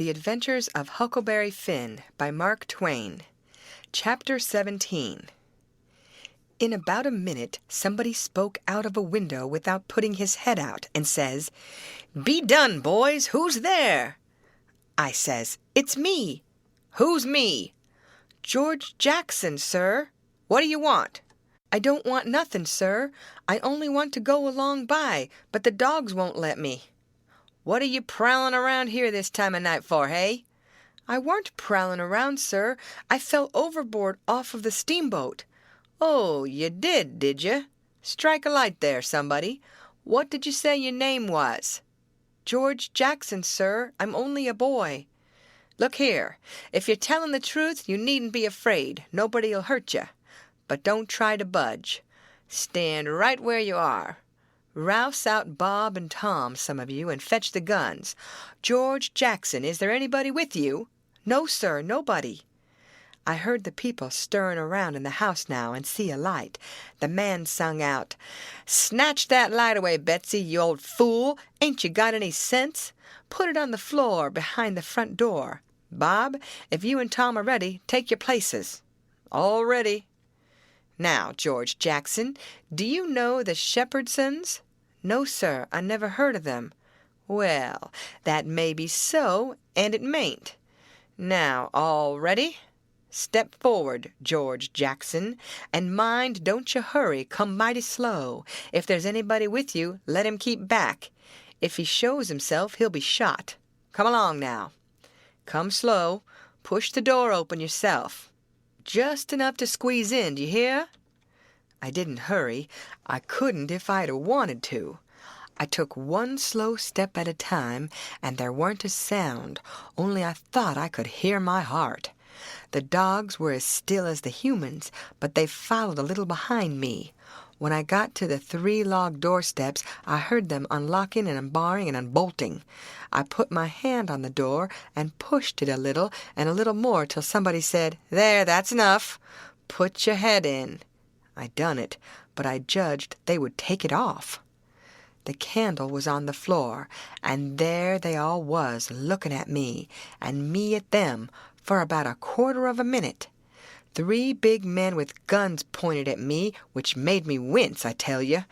The Adventures of Huckleberry Finn by Mark Twain. Chapter 17. In about a minute somebody spoke out of a window without putting his head out and says, "Be done, boys, who's there?" I says, "It's me." "Who's me?" "George Jackson, sir." "What do you want?" "I don't want nothing, sir. I only want to go along by, but the dogs won't let me." "What are you prowling around here this time of night for, hey?" "I warn't prowling around, sir. I fell overboard off of the steamboat." "Oh, you did you? Strike a light there, somebody. What did you say your name was?" "George Jackson, sir. I'm only a boy." "Look here, if you're telling the truth, you needn't be afraid. Nobody'll hurt you. But don't try to budge. Stand right where you are. Rouse out Bob and Tom, some of you, and fetch the guns. George Jackson, is there anybody with you?" "No, sir, nobody." I heard the people stirring around in the house now and see a light. The man sung out, "Snatch that light away, Betsy, you old fool. Ain't you got any sense? Put it on the floor behind the front door. Bob, if you and Tom are ready, take your places." "All ready." "Now, George Jackson, do you know the Shepherdsons?" "No, sir, I never heard of them." "Well, that may be so, and it mayn't. Now, all ready? Step forward, George Jackson, and mind, don't you hurry, come mighty slow. If there's anybody with you, let him keep back. If he shows himself, he'll be shot. Come along now. Come slow. Push the door open yourself. Just enough to squeeze in, do you hear?" I didn't hurry. I couldn't if I'd 'a' wanted to. I took one slow step at a time, and there weren't a sound, only I thought I could hear my heart. The dogs were as still as the humans, but they followed a little behind me. When I got to the 3 log doorsteps, I heard them unlocking and unbarring and unbolting. I put my hand on the door and pushed it a little and a little more till somebody said, "There, that's enough. Put your head in." I done it, but I judged they would take it off. The candle was on the floor, and there they all was, looking at me, and me at them, for about a quarter of a minute. 3 big men with guns pointed at me, which made me wince, I tell you.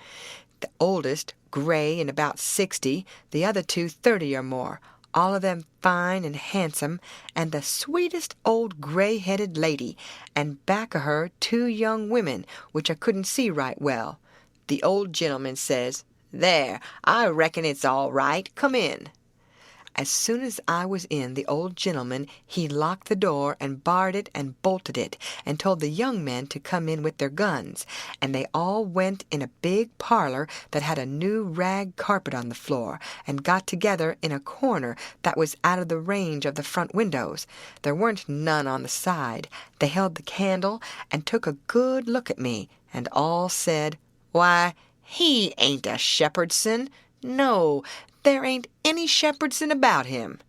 The oldest, gray and about 60, the other 2 30 or more, all of them fine and handsome, and the sweetest old gray-headed lady, and back of her 2 young women, which I couldn't see right well. The old gentleman says, "There, I reckon it's all right. Come in." As soon as I was in, the old gentleman, he locked the door and barred it and bolted it, and told the young men to come in with their guns, and they all went in a big parlor that had a new rag carpet on the floor, and got together in a corner that was out of the range of the front windows. There weren't none on the side. They held the candle and took a good look at me, and all said, "Why, he ain't a Shepherdson. No, there ain't any Shepherdson about him."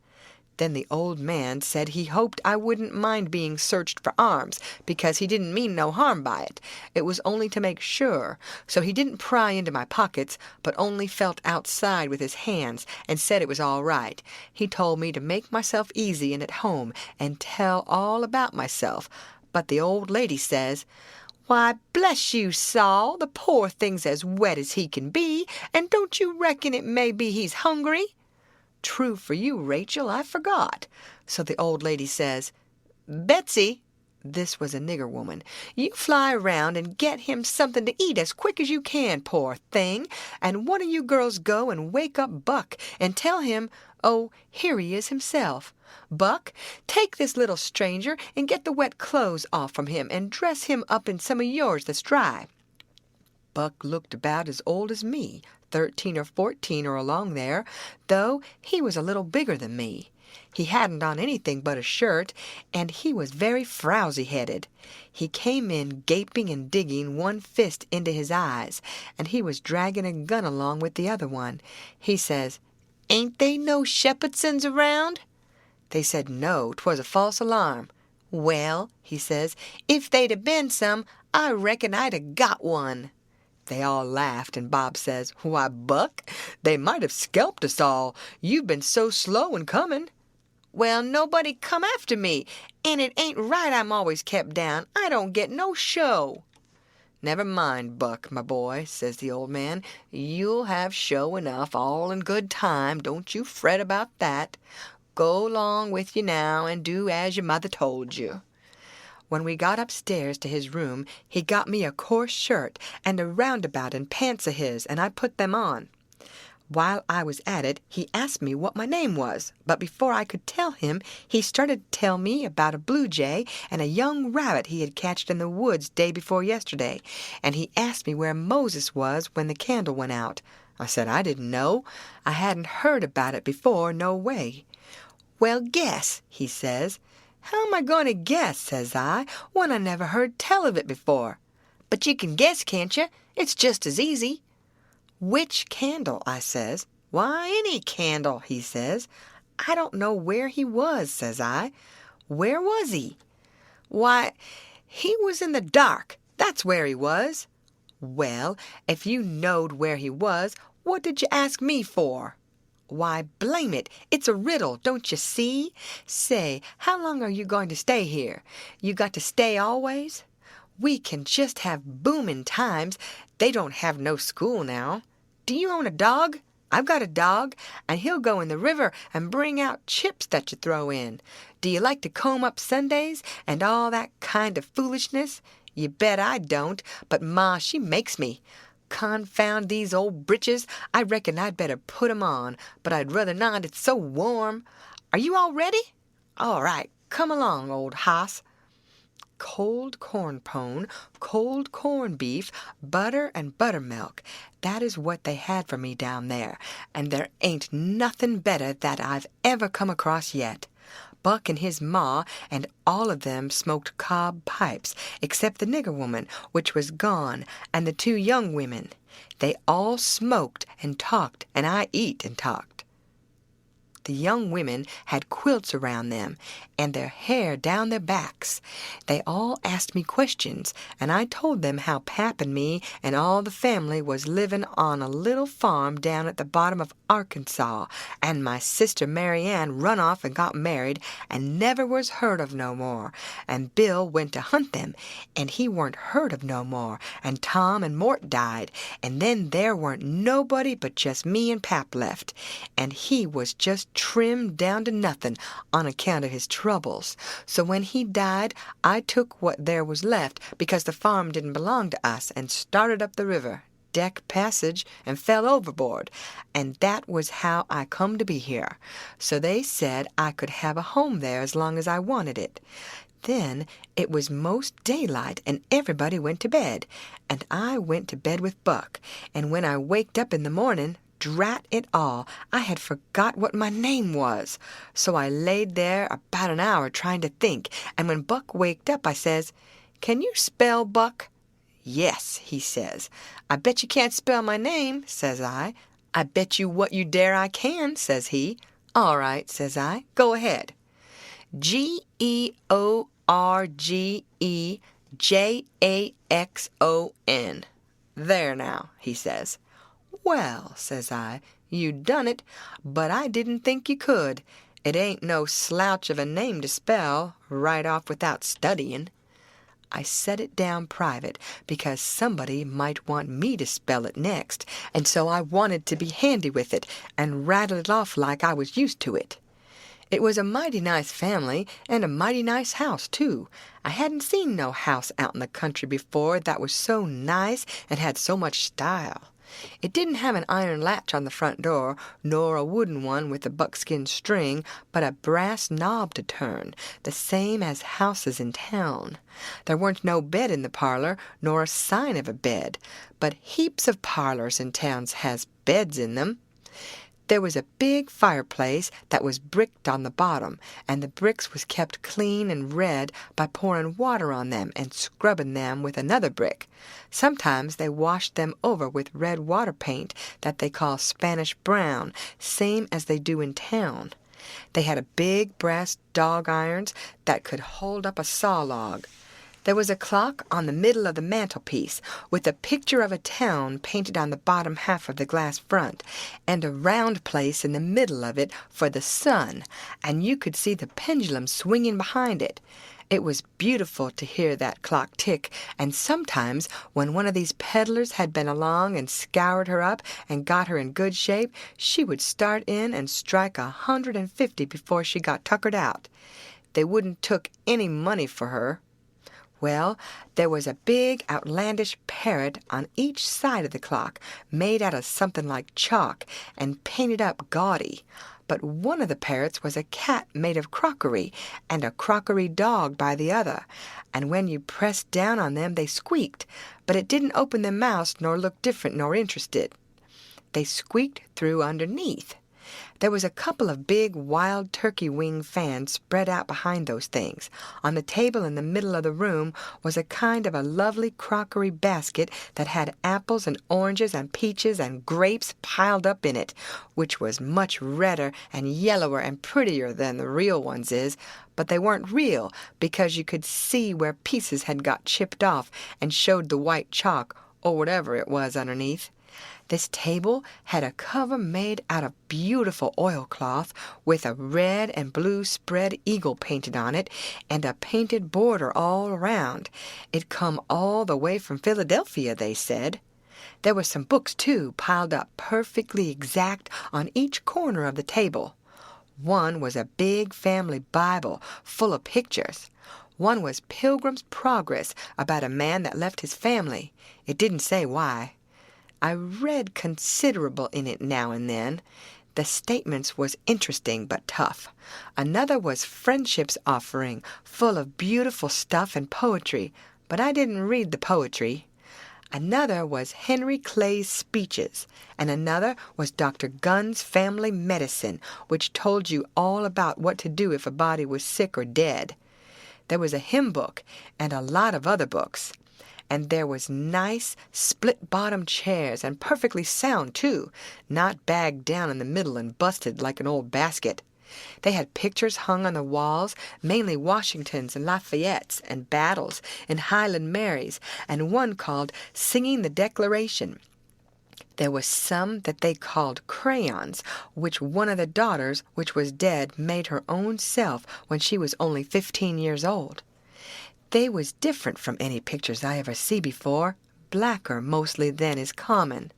Then the old man said he hoped I wouldn't mind being searched for arms, because he didn't mean no harm by it. It was only to make sure. So he didn't pry into my pockets, but only felt outside with his hands, and said it was all right. He told me to make myself easy and at home, and tell all about myself. But the old lady says, "Why, bless you, Saul, the poor thing's as wet as he can be, and don't you reckon it may be he's hungry?" "True for you, Rachel, I forgot." So the old lady says, "Betsy," this was a nigger woman, "you fly around and get him something to eat as quick as you can, poor thing, and one of you girls go and wake up Buck and tell him, oh, here he is himself. Buck, take this little stranger and get the wet clothes off from him and dress him up in some of yours that's dry." Buck looked about as old as me, 13 or 14 or along there, though he was a little bigger than me. He hadn't on anything but a shirt, and he was very frowsy-headed. He came in gaping and digging one fist into his eyes, and he was dragging a gun along with the other one. He says, "Ain't they no Shepherdsons around?" They said no, 'twas a false alarm. "Well," he says, "if they'd 'a' been some, I reckon I'd 'a' got one." They all laughed, and Bob says, "Why, Buck, they might have scalped us all. You've been so slow in coming." Well, nobody come after me, and it ain't right I'm always kept down. I don't get no show. Never mind, Buck, my boy, says the old man. You'll have show enough, all in good time. Don't you fret about that. Go along with you now, and do as your mother told you. When we got upstairs to his room, he got me a coarse shirt and a roundabout and pants of his, and I put them on. While I was at it, he asked me what my name was, but before I could tell him, he started to tell me about a blue jay and a young rabbit he had catched in the woods day before yesterday, and he asked me where Moses was when the candle went out. I said I didn't know. I hadn't heard about it before, no way. Well, guess, he says. How am I going to guess, says I, when I never heard tell of it before? But you can guess, can't you? It's just as easy. Which candle, I says. Why, any candle, he says. I don't know where he was, says I. Where was he? Why, he was in the dark. That's where he was. Well, if you knowed where he was, what did you ask me for? Why, blame it, it's a riddle, don't you see? Say, how long are you going to stay here? You got to stay always? We can just have booming times. They don't have no school now. Do you own a dog? I've got a dog, and he'll go in the river and bring out chips that you throw in. Do you like to comb up Sundays and all that kind of foolishness? You bet I don't, but Ma, she makes me. Confound these old britches. I reckon I'd better put 'em on, but I'd rather not. It's so warm. Are you all ready? All right, come along, old hoss. Cold corn pone, cold corned beef, butter and buttermilk. That is what they had for me down there, and there ain't nothing better that I've ever come across yet. Buck and his ma and all of them smoked cob pipes, except the nigger woman, which was gone, and the two young women. They all smoked and talked, and I eat and talked. The young women had quilts around them, and their hair down their backs. They all asked me questions, and I told them how Pap and me and all the family was living on a little farm down at the bottom of Arkansas, and my sister Mary Ann run off and got married, and never was heard of no more, and Bill went to hunt them, and he weren't heard of no more, and Tom and Mort died, and then there weren't nobody but just me and Pap left, and he was just trimmed down to nothing on account of his troubles. So when he died, I took what there was left, because the farm didn't belong to us, and started up the river, deck passage, and fell overboard, and that was how I come to be here. So they said I could have a home there as long as I wanted it. Then it was most daylight, and everybody went to bed, and I went to bed with Buck, and when I waked up in the morning, drat it all, I had forgot what my name was. So I laid there about an hour trying to think, and when Buck waked up, I says, "Can you spell, Buck?" "Yes," he says. "I bet you can't spell my name," says I. "I bet you what you dare I can," says he. "All right," says I. "Go ahead." Georgejackson. There now, he says. "Well," says I, "you done it, but I didn't think you could. It ain't no slouch of a name to spell, right off without studying." I set it down private, because somebody might want me to spell it next, and so I wanted to be handy with it, and rattle it off like I was used to it. It was a mighty nice family, and a mighty nice house, too. I hadn't seen no house out in the country before that was so nice and had so much style. It didn't have an iron latch on the front door, nor a wooden one with a buckskin string, but a brass knob to turn, the same as houses in town. There weren't no bed in the parlor, nor a sign of a bed, but heaps of parlors in towns has beds in them. There was a big fireplace that was bricked on the bottom, and the bricks was kept clean and red by pouring water on them and scrubbing them with another brick. Sometimes they washed them over with red water paint that they call Spanish brown, same as they do in town. They had a big brass dog irons that could hold up a saw log. There was a clock on the middle of the mantelpiece, with a picture of a town painted on the bottom half of the glass front, and a round place in the middle of it for the sun, and you could see the pendulum swinging behind it. It was beautiful to hear that clock tick, and sometimes when one of these peddlers had been along and scoured her up and got her in good shape, she would start in and strike 150 before she got tuckered out. They wouldn't took any money for her. Well, there was a big outlandish parrot on each side of the clock, made out of something like chalk and painted up gaudy. But one of the parrots was a cat made of crockery, and a crockery dog by the other, and when you pressed down on them they squeaked, but it didn't open their mouths nor look different nor interested. They squeaked through underneath. There was a couple of big wild turkey wing fans spread out behind those things. On the table in the middle of the room was a kind of a lovely crockery basket that had apples and oranges and peaches and grapes piled up in it, which was much redder and yellower and prettier than the real ones is, but they weren't real because you could see where pieces had got chipped off and showed the white chalk or whatever it was underneath. This table had a cover made out of beautiful oilcloth with a red and blue spread eagle painted on it and a painted border all around. It come all the way from Philadelphia, they said. There were some books, too, piled up perfectly exact on each corner of the table. One was a big family Bible full of pictures. One was Pilgrim's Progress about a man that left his family. It didn't say why. I read considerable in it now and then. The statements was interesting but tough. Another was Friendship's Offering, full of beautiful stuff and poetry, but I didn't read the poetry. Another was Henry Clay's Speeches, and another was Dr. Gunn's Family Medicine, which told you all about what to do if a body was sick or dead. There was a hymn book and a lot of other books. And there was nice split-bottom chairs, and perfectly sound, too, not bagged down in the middle and busted like an old basket. They had pictures hung on the walls, mainly Washingtons and Lafayettes and battles and Highland Marys, and one called Singing the Declaration. There was some that they called crayons, which one of the daughters, which was dead, made her own self when she was only 15 years old. They was different from any pictures I ever see before, blacker mostly than is common.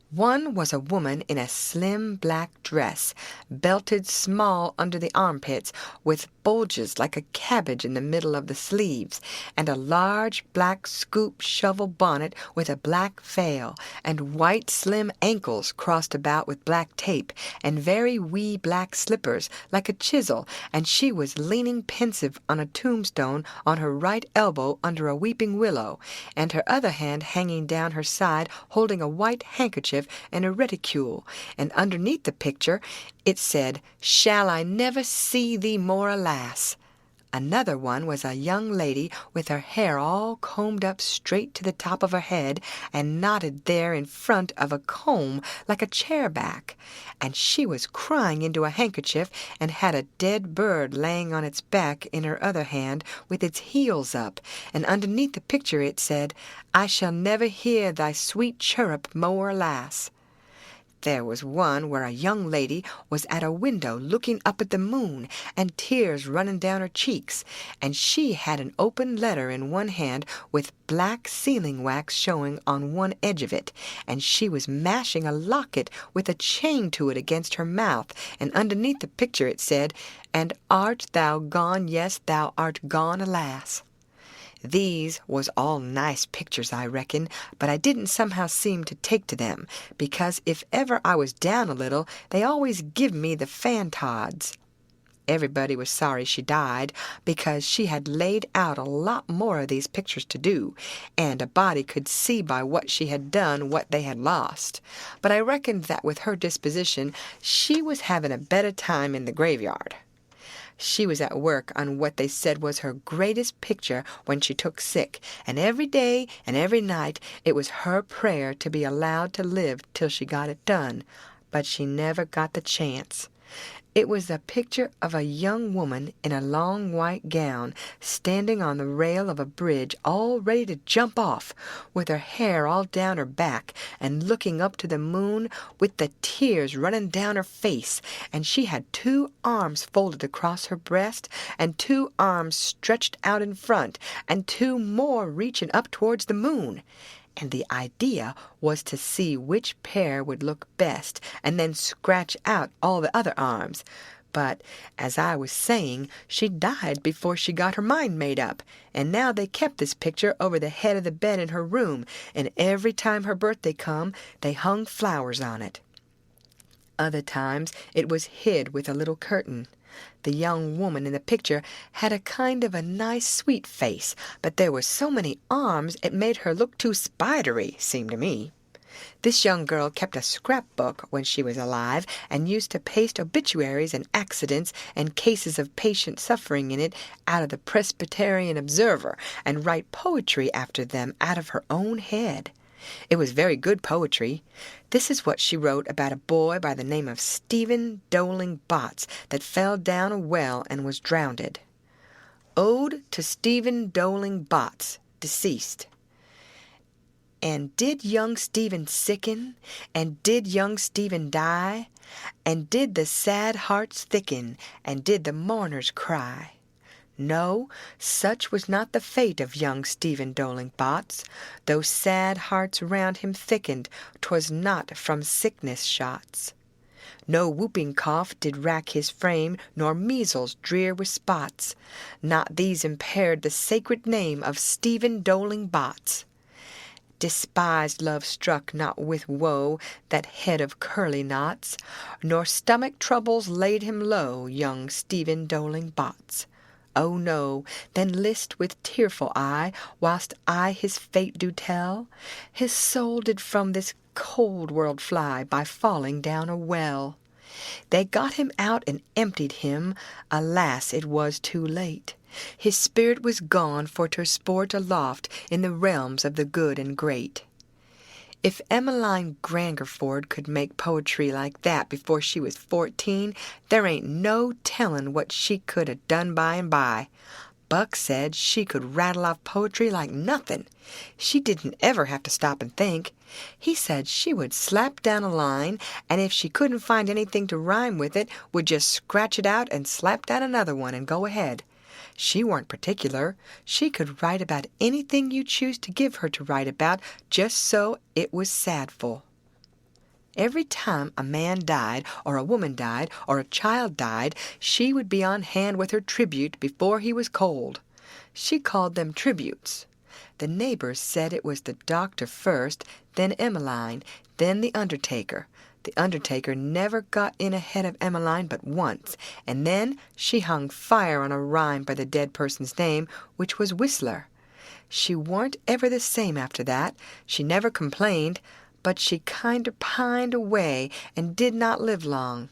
One was a woman in a slim black dress, belted small under the armpits, with bulges like a cabbage in the middle of the sleeves, and a large black scoop shovel bonnet with a black veil, and white slim ankles crossed about with black tape, and very wee black slippers like a chisel, and she was leaning pensive on a tombstone on her right elbow under a weeping willow, and her other hand hanging down her side holding a white handkerchief and a reticule, and underneath the picture it said, "Shall I never see thee more, alas?" Another one was a young lady with her hair all combed up straight to the top of her head and knotted there in front of a comb like a chair back, and she was crying into a handkerchief and had a dead bird laying on its back in her other hand with its heels up, and underneath the picture it said, "I shall never hear thy sweet chirrup more, alas." There was one where a young lady was at a window looking up at the moon, and tears running down her cheeks, and she had an open letter in one hand with black sealing wax showing on one edge of it, and she was mashing a locket with a chain to it against her mouth, and underneath the picture it said, "And art thou gone, yes, thou art gone, alas." These was all nice pictures, I reckon, but I didn't somehow seem to take to them, because if ever I was down a little, they always give me the fantods. Everybody was sorry she died, because she had laid out a lot more of these pictures to do, and a body could see by what she had done what they had lost. But I reckoned that with her disposition, she was having a better time in the graveyard. She was at work on what they said was her greatest picture when she took sick, and every day and every night it was her prayer to be allowed to live till she got it done, but she never got the chance. It was a picture of a young woman in a long white gown, standing on the rail of a bridge, all ready to jump off, with her hair all down her back, and looking up to the moon, with the tears running down her face, and she had 2 arms folded across her breast, and 2 arms stretched out in front, and 2 more reaching up towards the moon. And the idea was to see which pair would look best, and then scratch out all the other arms. But, as I was saying, she died before she got her mind made up, and now they kept this picture over the head of the bed in her room, and every time her birthday come, they hung flowers on it. Other times it was hid with a little curtain. The young woman in the picture had a kind of a nice sweet face, but there were so many arms it made her look too spidery, seemed to me. This young girl kept a scrapbook when she was alive, and used to paste obituaries and accidents and cases of patient suffering in it out of the Presbyterian Observer, and write poetry after them out of her own head. It was very good poetry. This is what she wrote about a boy by the name of Stephen Dowling Botts that fell down a well and was drowned. Ode to Stephen Dowling Botts, deceased. And did young Stephen sicken? And did young Stephen die? And did the sad hearts thicken? And did the mourners cry? No, such was not the fate of young Stephen Dowling Botts. Though sad hearts round him thickened, 'twas not from sickness shots. No whooping cough did rack his frame, nor measles drear with spots. Not these impaired the sacred name of Stephen Dowling Botts. Despised love struck not with woe that head of curly knots, nor stomach troubles laid him low, young Stephen Dowling Botts. Oh no, then list with tearful eye, whilst I his fate do tell, his soul did from this cold world fly by falling down a well. They got him out and emptied him, alas, it was too late. His spirit was gone for to sport aloft in the realms of the good and great. If Emmeline Grangerford could make poetry like that before she was 14, there ain't no tellin' what she could 'a' done by and by. Buck said she could rattle off poetry like nothin'. She didn't ever have to stop and think. He said she would slap down a line, and if she couldn't find anything to rhyme with it, would just scratch it out and slap down another one and go ahead. She weren't particular. She could write about anything you choose to give her to write about, just so it was sadful. Every time a man died, or a woman died, or a child died, she would be on hand with her tribute before he was cold. She called them tributes. The neighbors said it was the doctor first, then Emmeline, then the undertaker. The undertaker never got in ahead of Emmeline but once, and then she hung fire on a rhyme by the dead person's name, which was Whistler. She warn't ever the same after that. She never complained, but she kinder pined away and did not live long.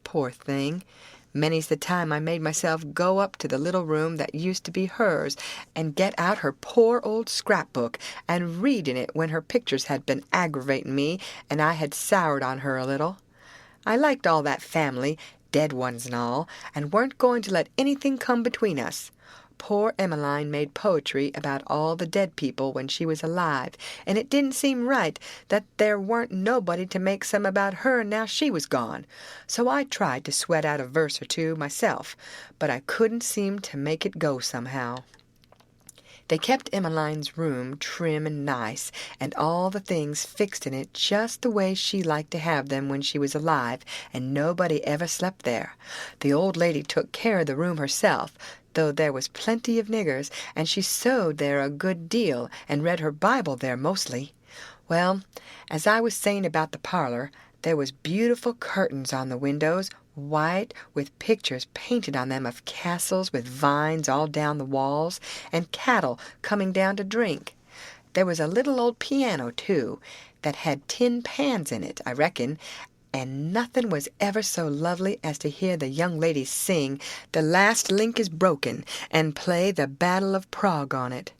Poor thing! Many's the time I made myself go up to the little room that used to be hers and get out her poor old scrapbook and read in it when her pictures had been aggravatin' me and I had soured on her a little. I liked all that family, dead ones and all, and weren't going to let anything come between us. Poor Emmeline made poetry about all the dead people when she was alive, and it didn't seem right that there weren't nobody to make some about her now she was gone. So I tried to sweat out a verse or two myself, but I couldn't seem to make it go somehow. They kept Emmeline's room trim and nice, and all the things fixed in it just the way she liked to have them when she was alive, and nobody ever slept there. The old lady took care of the room herself, though there was plenty of niggers, and she sewed there a good deal, and read her Bible there mostly. Well, as I was saying about the parlor, there was beautiful curtains on the windows, white, with pictures painted on them of castles with vines all down the walls, and cattle coming down to drink. There was a little old piano, too, that had tin pans in it, I reckon, and nothing was ever so lovely as to hear the young ladies sing "The Last Link is Broken" and play "The Battle of Prague" on it.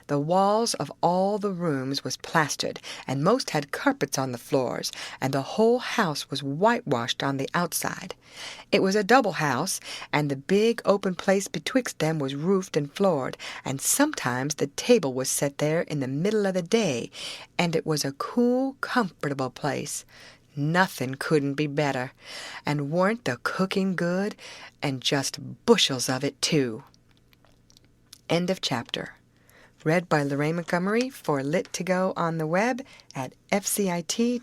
The walls of all the rooms was plastered, and most had carpets on the floors, and the whole house was whitewashed on the outside. It was a double house, and the big open place betwixt them was roofed and floored, and sometimes the table was set there in the middle of the day, and it was a cool, comfortable place. Nothing couldn't be better, and warn't the cooking good, and just bushels of it, too. End of chapter. Read by Lorraine Montgomery for Lit2Go on the web at fcit.usf.edu.